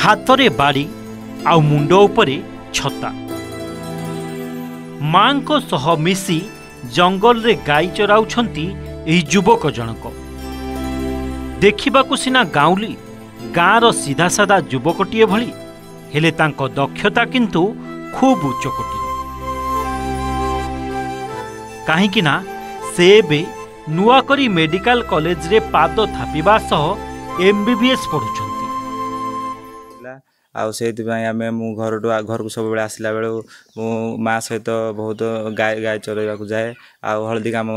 हाथरे बाड़ी आउ मुंड उपरे छता। मां को सह मिसी जंगल रे गाई चराउछंती एही युवक जनक। देखिबाकु सिना गाउली गाँर सीधा साधा युवकटीए भली, हेले तांको दक्षता किंतु खूब उच्च कोटी। कहीं ना से बे नुआ करी मेडिकल कॉलेज रे पाद थापिबा सह एमबीबीएस पढ़ुछंती। आमे मु घर को सब बेले आसला बेलू मु माँ सहित बहुत गाय चरैवा जाए। हलदी काम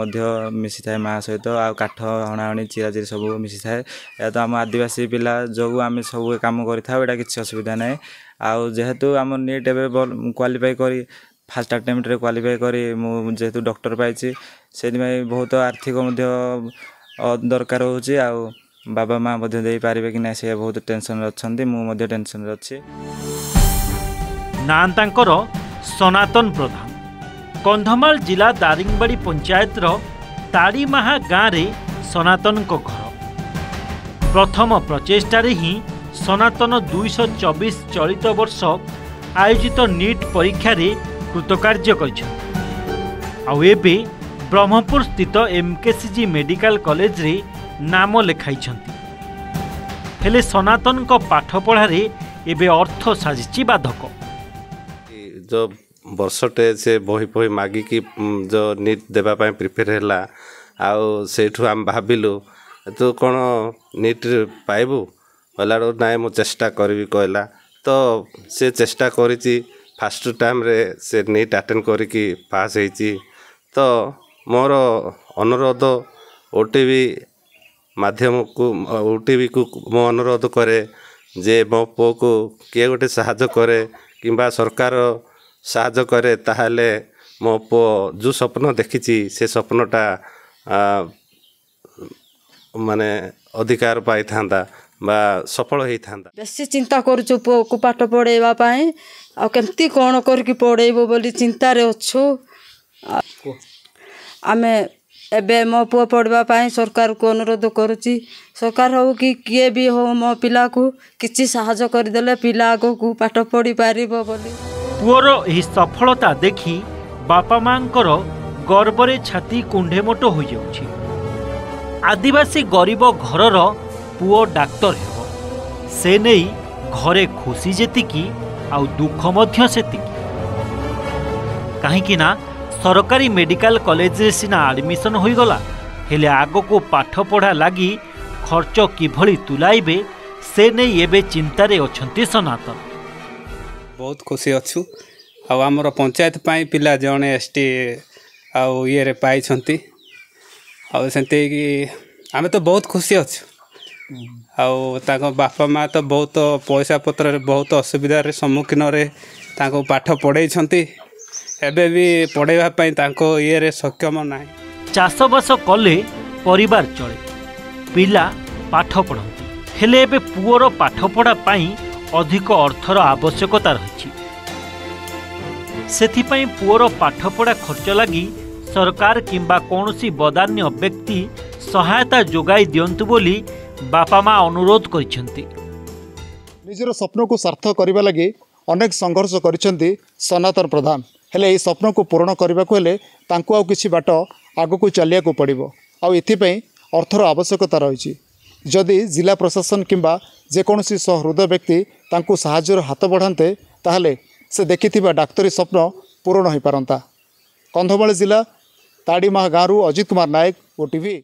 मिसी थाए माँ सहित काठ हणाहणी चिराचिरी सब मिसी थाए। या तो आम आदिवासी पिला जो आम सब काम करें किसी असुविधा ना। जेहेतु आम नीट एवं क्वालिफाई करी फास्ट अटेम्प्ट रे क्वालिफाई करी जेहेतु डॉक्टर पाई से बहुत आर्थिक दरकार होची। बाबा माँ दे पारे कि ना से बहुत टेंशन अच्छा मुझे टेंशन अच्छे। नां तांकर सनातन प्रधान, कंधमाल जिला दारिंगबाड़ी पंचायत ताड़ीमाहा गाँव रे सनातन को घर। प्रथम प्रचेष्टारे ही सनातन 224 चलित वर्ष आयोजित नीट परीक्षा रे कृतकार्य कर ब्रह्मपुर स्थित एमकेसीजी मेडिकल कॉलेज रे नाम लेखाई। हेले सनातन को पाठ पढ़ारे एबे अर्थ साजिची बाधक। जो वर्षटे से बही बही मागिकी जो नीट देवाई प्रिपेयर है आठू आम भाविलु तू कौन नीट पाइबू कहला ना मु चेष्टा करी कहला। तो से चेष्टा करी फास्ट टाइम रे से नीट अटेंड करी पास होती। तो मोर अनुरोध ओटीवी माध्यम को ओटीवी को मो अनुरोध करे जे मो पो को किए गोटे साहाଯ୍ୟ करे किंबा सरकार साहाଯ୍ୟ करे ताहले मो पो जो स्वप्न देखी से स्वप्नटा माने अधिकार पाई थांदा बा सफल होई थांदा। बेसी चिंता करूछु पो को पाठ पढ़ेवा पाए आ केमती कोन करके पढ़ेबो बोली चिंता रे अछु। आमे एबे मो पुआ पढ़वाई सरकार को अनुरोध करुच्ची। सरकार हो कि किए भी हो मो पिला को किसी साहाଯ୍ୟ करदेले पिला आगो को पाठ पढ़ी पारिबो बोली। पुअर एही सफलता देखी बापा मांकर गर्वरे छाती कुंढेमोट हो जाउछि। आदिवासी गरीब घरर पुओ डाक्तर हेबो से नहीं घरे खुशी जेतिकी आउ दुख मध्य सेतिकी। कहीं ना सरकारी मेडिकल कॉलेज रे सिना एडमिशन हो गला, हेले आगो को पाठ पढ़ा लगी खर्च किभली तुलाइबे से नहीं एबे चिंतारे अछंती सनातन। बहुत खुशी अच्छु आमर पंचायत पाई पिला जने एसटी आउ ये रे पाई छंती सेंते कि आमे तो बहुत खुशी अच्छु। आउ ताको बापा माँ तो बहुत पैसा पत्र रे बहुत असुविधा रे सम्मुखीन रे ताको पाठ पढ़ाई छंती। एबे भी पढ़ेवा पाई ताको ये रे सक्षम नाही। चाषबास कले परिवार चले, पिला पाठ पढ़ती, हेले एबे पुअर पाठ पढ़ा पाई अधिक अर्थर आवश्यकता रही। सेथिपाई पुअर पाठ पढ़ा खर्च लगी सरकार किंबा कौनसी बदान्य व्यक्ति सहायता जोगाई दियंतु बोली बापा माँ अनुरोध करिसेंती। निजर स्वप्न को सार्थक करबा लगी अनेक संघर्ष करिसेंती सनातन प्रधान। हेले ये स्वप्न को पूर्ण करने को हेले तांको आउ किछि बाट आगो को चलिया को पड़िबो। आउ एथिपई अर्थर आवश्यकता रही। जदि जिला प्रशासन किंबा जेकोसी सहृदय व्यक्ति तांको साहाଯ୍यर हाथ बढ़ाते ताहले से देखिथिबा डाक्तरी स्वप्न पूर्ण हो पारंता। कंधमाल जिला ताड़ीमाहा गाँव अजित कुमार नायक, ओटीवी।